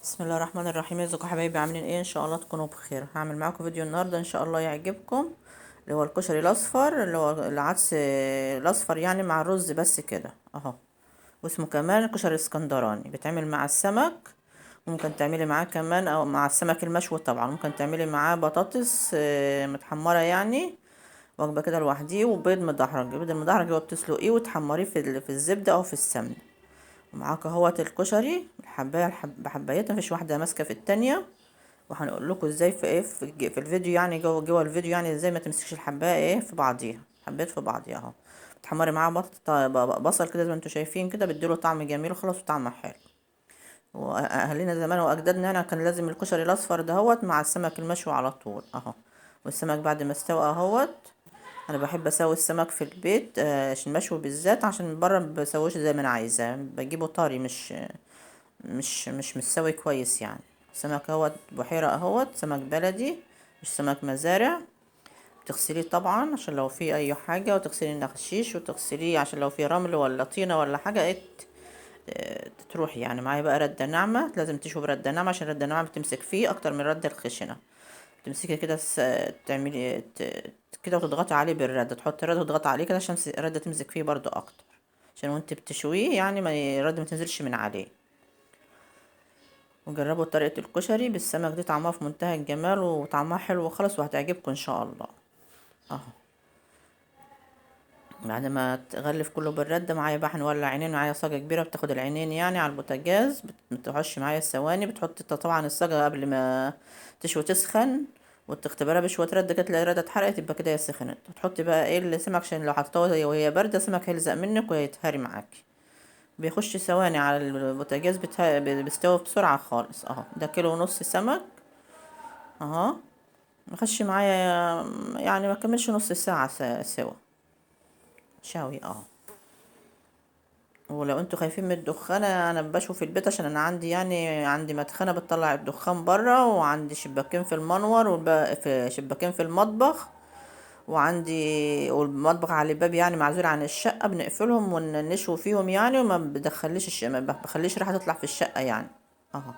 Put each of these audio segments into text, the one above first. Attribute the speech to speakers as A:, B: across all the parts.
A: بسم الله الرحمن الرحيم. ازيكم يا حبايبي؟ عاملين ايه؟ ان شاء الله تكونوا بخير. هعمل معاكم فيديو النهارده ان شاء الله يعجبكم، اللي هو الكشري الاصفر، اللي هو العدس الاصفر يعني مع الرز بس كده اهو. واسمه كمان الكشري الاسكندراني، بيتعمل مع السمك. ممكن تعملي معاه كمان او مع السمك المشوي طبعا، ممكن تعملي معاه بطاطس متحمره يعني، وجبه كده لوحديه. وبيض مدحرج، البيض المدحرج هو بتسلقيه وتحمريه في الزبده او في السمنه. ومعاك اهوت الكشري الحبايه بحبايتها، مفيش واحده ماسكه في التانية. وهنقول لكم ازاي في ايه في الفيديو، يعني جوه الفيديو، يعني ازاي ما تمسكش الحبايه ايه في بعضيها، حبيت في بعضيها اهو. بتحمري معاها بصل كده زي ما انتم شايفين كده، بيديله طعم جميل وخلاص وطعم حلو. واهالينا زمان واجدادنا هنا كان لازم الكشري الاصفر دهوت مع السمك المشوي على طول اهو. والسمك بعد ما استوى اهوت، انا بحب اسوي السمك في البيت عشان مشوي بالذات، عشان من بره بسويش زي ما انا عايزاه، بجيبه طري مش مستوي كويس يعني. سمك اهوت بحيرة اهوت، سمك بلدي مش سمك مزارع. بتغسليه طبعا عشان لو فيه اي حاجة، وتغسلي النخشيش، وتغسليه عشان لو فيه رمل ولا طينة ولا حاجة تروح يعني. معايا بقى ردة ناعمة، لازم تشوف ردة ناعمة عشان ردة ناعمة بتمسك فيه اكتر من ردة الخشنة. تمسكي كده تعملي كده وتضغطي عليه بالردة، تحطي الردة وتضغطي عليه كده عشان الردة تمسك فيه برضو اكتر، عشان وانت بتشويه يعني ما الردة ما تنزلش من عليه. وجربوا طريقة الكشري بالسمك دي، طعمها في منتهى الجمال وطعمها حلو خالص، وهتعجبكم ان شاء الله اهو. بعد ما تغلف كله بالردة، معايا بقى هنولع عينين. معايا صاجة كبيرة بتاخد العينين يعني على البوتاجاز، بتحش معايا الثواني. بتحط طبعا الصاجة قبل ما تشوي تسخن، وتختبرها بشوية رد كده، تلاقي الردة اتحرقت يبقى كده هي سخنت. وتحطي بقى ايه السمك، عشان لو حطيتوها وهي باردة السمك هيلزق منك وهيتهري معاكي. بيخش ثواني على البوتاجاز بيستوي بسرعة خالص اهو. ده كيلو ونص سمك اهو. مخش معايا يعني ما كملش نص ساعة سوا شاوي اه. ولو انتوا خايفين من الدخانة، انا بشوي في البيت عشان انا عندي يعني عندي مدخنة بتطلع الدخان برا، وعندي شباكين في المنور في شباكين في المطبخ، والمطبخ على الباب يعني معزول عن الشقة، بنقفلهم ونشوي فيهم يعني، وما بدخليش ما بخليش ريحة تطلع في الشقة يعني اهو.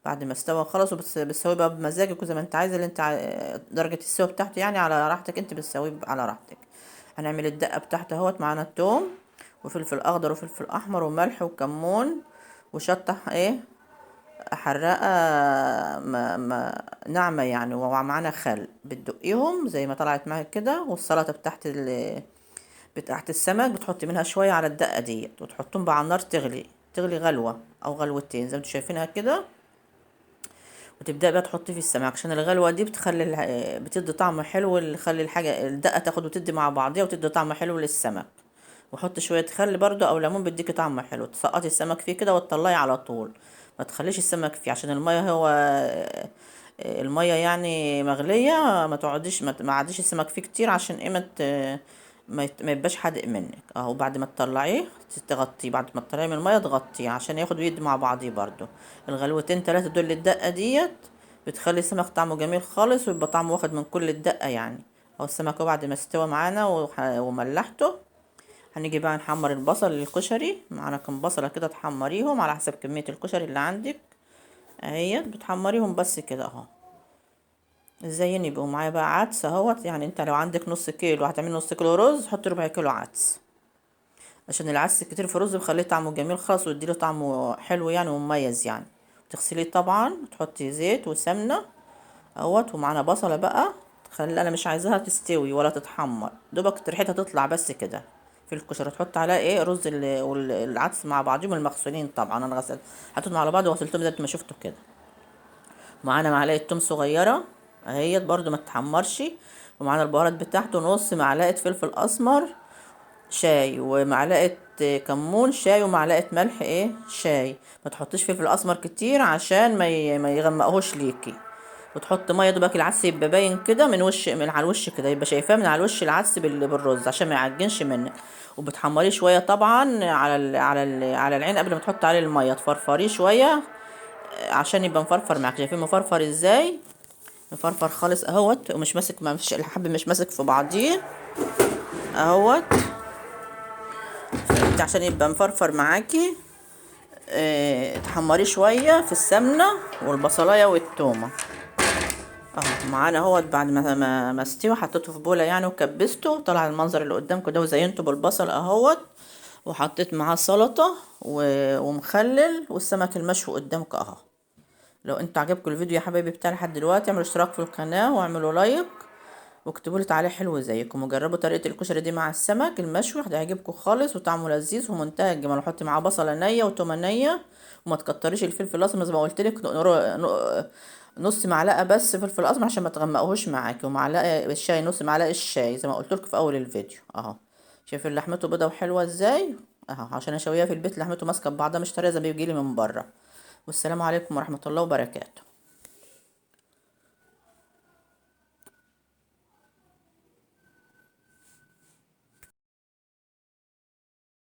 A: بعد ما استوى خلاص، بتسويه بقى بمزاجك وزي ما انت عايزه، اللي انت درجة السوا بتاعته يعني على راحتك، انت بتسويه على راحتك. هنعمل الدقة بتاعته اهوت. معانا التوم وفلفل اخضر وفلفل احمر وملح وكمون وشطة ايه حراقة ناعمة يعني. ومعانا خل بتدقيهم زي ما طلعت معاك كده. والسلطة بتاعت السمك بتحطي منها شوية على الدقة ديت، وتحطهم بقى على النار تغلي غلوة او غلوتين زي ما انتوا شايفينها كده. وتبدأ بقى تحطي في السمك، عشان الغلوة دي بتدي طعم حلو، اللي يخلي الحاجة الدقة تاخد وتدي مع بعضيها وتدي طعم حلو للسمك. وحط شوية خل برضو او ليمون بيديكي طعم حلو. تسقطي السمك فيه كده وتطلعي على طول، ما تخليش السمك فيه، عشان المية يعني مغلية. ما تقعديش ما عاديش السمك فيه كتير، عشان ايه ما يبقاش حادق منك اهو. بعد ما تطلعيه تغطيه، بعد ما تطلعيه من المية تغطيه عشان ياخد ويدي مع بعضيه برضو. الغلوتين 3 دول الدقة ديت بتخلي السمك طعمه جميل خالص، ويبقى طعمه واخد من كل الدقة يعني. او السمك بعد ما استوى معانا وملحته، هنيجي بقى نحمر البصل للكشري. معانا كم بصلة كده تحمريهم على حسب كمية الكشري اللي عندك اهيت، بتحمريهم بس كده اهو. ازاي يبقوا معايا بقى عدس اهوت. يعني انت لو عندك نص كيلو هتعمل نص كيلو رز، حط ربع كيلو عدس، عشان العدس كتير في الرز بيخليه طعمه جميل خالص ويديله طعمه حلو يعني ومميز يعني. تغسليه طبعا، تحطي زيت وسمنة اهوت. ومعانا بصلة بقى، تخلي انا مش عايزاها تستوي ولا تتحمر، دوبك ريحتها تطلع بس كده في الكشري. تحط عليها ايه رز والعدس مع بعضهم المغسولين طبعا. انا حطيتهم على بعض وغسلتهم زي ما شفتوا كده. معانا معلقه توم صغيره اهيت برضو ما تتحمرش. ومعانا البهارات بتاعته، نص معلقه فلفل اسمر شاي، ومعلقه كمون شاي، ومعلقه ملح شاي. ما تحطيش فلفل اسمر كتير عشان ما يغمقهوش ليكي. وتحط ميه دوبك العدس يبقى باين كده من على الوش كده، يبقى شايفاه من على الوش العدس بالرز عشان ما يعجنش منك. وبتحمريه شويه طبعا على العين قبل ما تحط عليه الميه، تفرفريه شويه عشان يبقى مفرفر معاك. شايفين مفرفر ازاي؟ مفرفر خالص اهوت، ومش ماسك، ما فيش الحب مش ماسك في بعضيه اهوت. انت عشان يبقى مفرفر معاكي تحمريه شويه في السمنه والبصلايه والتومه. اهو معانا اهوت بعد ما استوى، حطيته في بوله يعني وكبسته، طلع المنظر اللي قدامكم ده، وزينته بالبصل اهوت، وحطيت معاه سلطه ومخلل، والسمك المشوي قدامكم اهو. لو انتوا عجبكم الفيديو يا حبايبي بتاعي لحد دلوقتي، اعملوا اشتراك في القناه واعملوا لايك واكتبوا لي تعليق حلو زيكم، وجربوا طريقه الكشري دي مع السمك المشوي، هتعجبكم خالص وطعمه لذيذ ومنتهى الجمال. وحطي معاه بصله نيه وتومه نيه، وما تكتريش الفلفل الاسمر زي ما قلت لك، نص معلقه بس فلفل اسمر عشان ما تغمقهوش معاكي، ومعلقه الشاي، نص معلقه الشاي زي ما قلت لكم في اول الفيديو اهو. شايفين لحمته بيضه وحلوه ازاي اهو، عشان اشويها في البيت لحمته ماسكه ببعضها مش طريه زي ما بيجيلي من بره. والسلام عليكم ورحمه الله وبركاته.